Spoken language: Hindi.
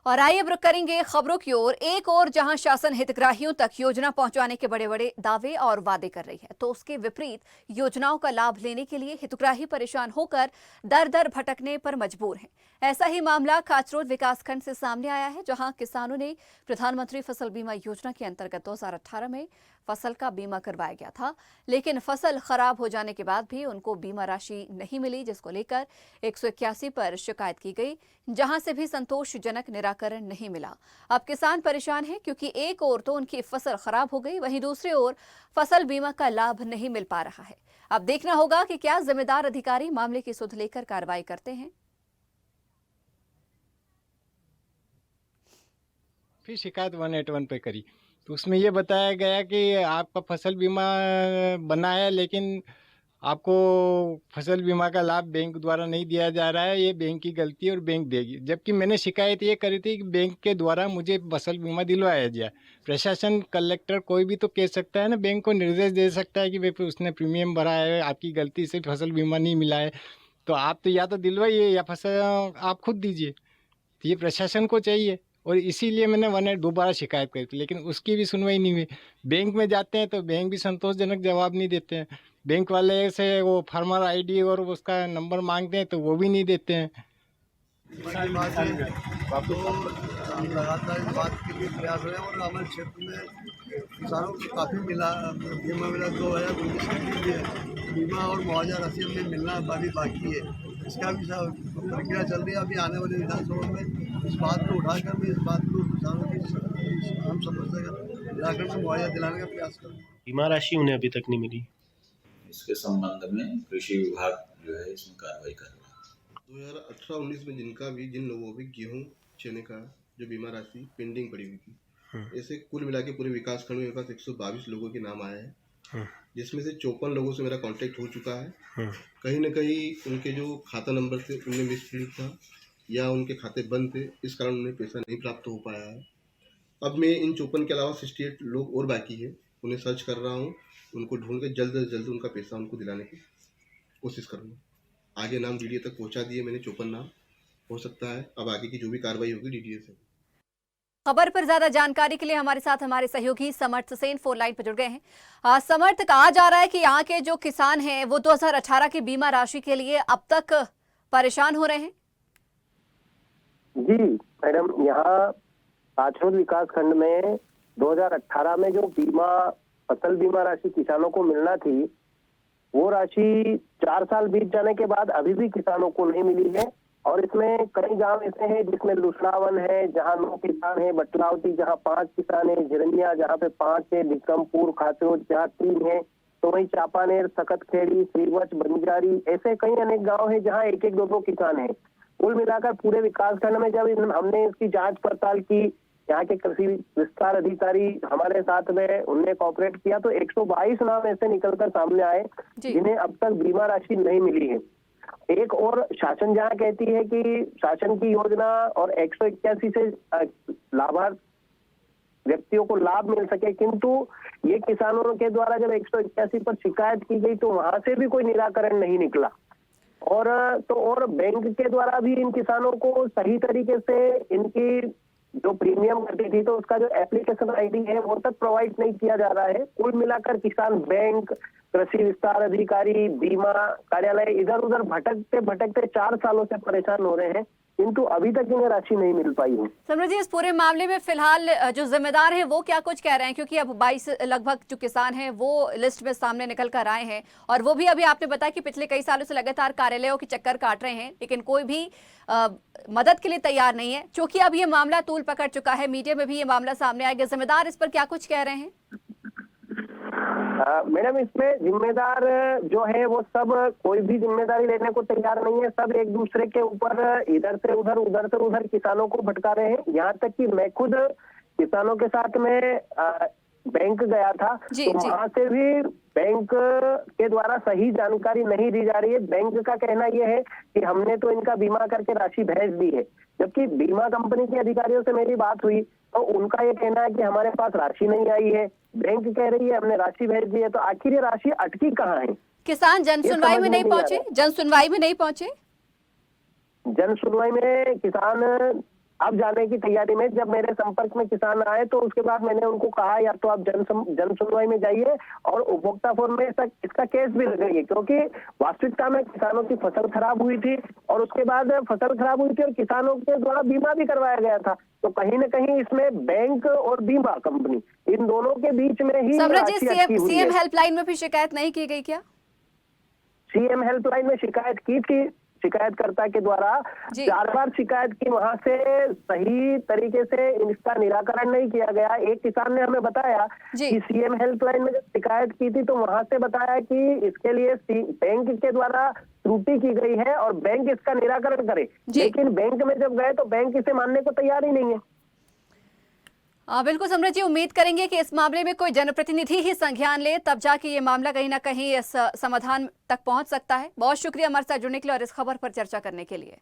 और आइए अब रुक करेंगे खबरों की ओर। एक और जहां शासन हितग्राहियों तक योजना पहुंचाने के बड़े बड़े दावे और वादे कर रही है, तो उसके विपरीत योजनाओं का लाभ लेने के लिए हितग्राही परेशान होकर दर दर भटकने पर मजबूर हैं। ऐसा ही मामला काचरोड विकासखंड से सामने आया है, जहां किसानों ने प्रधानमंत्री फसल बीमा योजना के अंतर्गत 2018 में फसल का बीमा करवाया गया था, लेकिन फसल खराब हो जाने के बाद भी उनको बीमा राशि नहीं मिली, जिसको लेकर 181 पर शिकायत की गई, जहां से भी संतोषजनक निराकरण नहीं मिला। अब किसान परेशान हैं, क्योंकि एक ओर तो उनकी फसल खराब हो गई, वहीं दूसरी ओर फसल बीमा का लाभ नहीं मिल पा रहा है। अब देखना होगा कि क्या जिम्मेदार अधिकारी मामले की सुध लेकर कार्रवाई करते हैं। फिर शिकायत 181 पे करी तो उसमें ये बताया गया कि आपका फसल बीमा बना है, लेकिन आपको फसल बीमा का लाभ बैंक द्वारा नहीं दिया जा रहा है, ये बैंक की गलती है और बैंक देगी। जबकि मैंने शिकायत ये करी थी कि बैंक के द्वारा मुझे फसल बीमा दिलवाया जाए। प्रशासन, कलेक्टर कोई भी तो कह सकता है ना, बैंक को निर्देश दे सकता है कि भाई उसने प्रीमियम भरा है, आपकी गलती से फसल बीमा नहीं मिला है, तो आप तो या तो दिलवाइए या फसल आप खुद दीजिए। तो ये प्रशासन को चाहिए, और इसीलिए मैंने 182 दोबारा शिकायत करी थी, लेकिन उसकी भी सुनवाई नहीं हुई। बैंक में जाते हैं तो बैंक भी संतोषजनक जवाब नहीं देते हैं। बैंक वाले से वो फार्मर आईडी और उसका नंबर मांगते हैं तो वो भी नहीं देते हैं। हम लगातार इस बात के लिए प्रयास रहे और हमारे क्षेत्र में किसानों को काफ़ी बीमा मिला। 2019 के लिए बीमा और मुआवजा राशि हमें मिलना बाकी है। इसका भी प्रक्रिया चल रही है। अभी आने वाली विधानसभा में इस बात को उठाकर मैं इस बात को किसानों की हम समस्या का निराकरण से मुआवजा दिलाने का प्रयास करूँगा। बीमा राशि उन्हें अभी तक नहीं मिली। इसके संबंध में कृषि विभाग जो है इसमें कार्रवाई कर रहा है। 2018-19 में जिन लोगों भी गेहूँ, चने का जो बीमा राशि पेंडिंग पड़ी हुई थी, ऐसे कुल मिला के पूरे विकास खंड में मेरे पास 122 लोगों के नाम आए हैं, जिसमें से 54 लोगों से मेरा कांटेक्ट हो चुका है। कहीं न कहीं उनके जो खाता नंबर थे उनमें मिसप्रिंट था या उनके खाते बंद थे, इस कारण उन्हें पैसा नहीं प्राप्त हो पाया है। अब मैं इन 54 के अलावा 68 लोग और बाकी है, उन्हें सर्च कर रहा हूँ। उनको ढूंढ के जल्द से जल्द उनका पैसा उनको दिलाने की कोशिश करूँगा। आगे नाम डीडीए तक पहुँचा दिए मैंने, 54 नाम। हो सकता है अब आगे की जो भी कार्रवाई होगी डीडीए से। खबर पर ज्यादा जानकारी के लिए हमारे साथ हमारे सहयोगी समर्थ सेन फोन लाइन पर जुड़ गए हैं। समर्थ, कहा जा रहा है कि यहाँ के जो किसान हैं वो 2018 की बीमा राशि के लिए अब तक परेशान हो रहे हैं। जी मैडम, यहाँ काचरोड विकास खंड में 2018 में जो फसल बीमा राशि किसानों को मिलना थी, वो राशि 4 साल बीत जाने के बाद अभी भी किसानों को नहीं मिली है। और इसमें कई गांव ऐसे हैं जिसमें लुसरावन है, जहां 9 किसान है, बटलावती जहां 5 किसान है, झिरनिया जहां पे 5 है, बिक्रमपुर, खाचरोड जहां 3 है, तो वहीं चापानेर, सकतखेड़ी, श्रीवच, बंजारी, ऐसे कई अनेक गांव है जहां 1-1, 2-2 किसान है। कुल मिलाकर पूरे विकास खंड में जब हमने इसकी जांच पड़ताल की, यहाँ के कृषि विस्तार अधिकारी हमारे साथ में उनने कॉपरेट किया, तो 122 नाम ऐसे निकलकर सामने आए जिन्हें अब तक बीमा राशि नहीं मिली है। एक और शासन जहाँ कहती है कि शासन की योजना और 181 से लाभार्थ व्यक्तियों को लाभ मिल सके, किंतु ये किसानों के द्वारा जब 181 पर शिकायत की गई तो वहां से भी कोई निराकरण नहीं निकला। और बैंक के द्वारा भी इन किसानों को सही तरीके से इनकी जो प्रीमियम कटी थी तो उसका जो एप्लीकेशन आईडी है वो तक प्रोवाइड नहीं किया जा रहा है। कुल मिलाकर किसान बैंक, कृषि विस्तार अधिकारी, बीमा कार्यालय इधर उधर भटकते 4 सालों से परेशान हो रहे हैं, किंतु अभी तक इन्हें राशि नहीं मिल पाई है। समृद्ध जी, इस पूरे मामले में फिलहाल जो जिम्मेदार हैं वो क्या कुछ कह रहे हैं, क्योंकि अब 22 लगभग जो किसान हैं वो लिस्ट में सामने निकल कर आए हैं, और वो भी अभी आपने बताया कि पिछले कई सालों से लगातार कार्यालयों के चक्कर काट रहे हैं, लेकिन कोई भी मदद के लिए तैयार नहीं है। क्योंकि अब ये मामला तूल पकड़ चुका है, मीडिया में भी ये मामला सामने आएगा, जिम्मेदार इस पर क्या कुछ कह रहे हैं? मैडम, इसमें जिम्मेदार जो है वो सब कोई भी जिम्मेदारी लेने को तैयार नहीं है। सब एक दूसरे के ऊपर इधर से उधर किसानों को भटका रहे हैं। यहाँ तक कि मैं खुद किसानों के साथ में बैंक गया था, तो वहां से भी बैंक के द्वारा सही जानकारी नहीं दी जा रही है। बैंक का कहना यह है कि हमने तो इनका बीमा करके राशि भेज दी है, जबकि बीमा कंपनी के अधिकारियों से मेरी बात हुई तो उनका ये कहना है कि हमारे पास राशि नहीं आई है। बैंक कह रही है हमने राशि भेज दी है, तो आखिर ये राशि अटकी कहाँ है? किसान जन सुनवाई में नहीं पहुंचे? जन सुनवाई में किसान अब जाने की तैयारी में जब मेरे संपर्क में किसान आए तो उसके बाद मैंने उनको कहा या तो आप जन सुनवाई में जाइए और उपभोक्ता फोरम में इसका केस भी लगाइए, क्योंकि वास्तविकता में किसानों की फसल खराब हुई थी और उसके बाद फसल खराब हुई थी और किसानों के द्वारा बीमा भी करवाया गया था। तो कहीं न कहीं इसमें बैंक और बीमा कंपनी इन दोनों के बीच में ही समरथ जी, राशि अटकी हुई है। सीएम हेल्पलाइन में भी शिकायत नहीं की गई क्या? सीएम हेल्पलाइन में शिकायत की थी, शिकायतकर्ता के द्वारा जी। 4 बार शिकायत की, वहां से सही तरीके से इसका निराकरण नहीं किया गया। एक किसान ने हमें बताया जी। कि सीएम हेल्पलाइन में जब शिकायत की थी तो वहां से बताया कि इसके लिए बैंक के द्वारा त्रुटि की गई है और बैंक इसका निराकरण करे, जी। लेकिन बैंक में जब गए तो बैंक इसे मानने को तैयार ही नहीं है। बिल्कुल समरथ जी, उम्मीद करेंगे कि इस मामले में कोई जनप्रतिनिधि ही संज्ञान ले, तब जाके ये मामला कहीं ना कहीं इस समाधान तक पहुंच सकता है। बहुत शुक्रिया हमारे साथ जुड़ने के लिए और इस खबर पर चर्चा करने के लिए।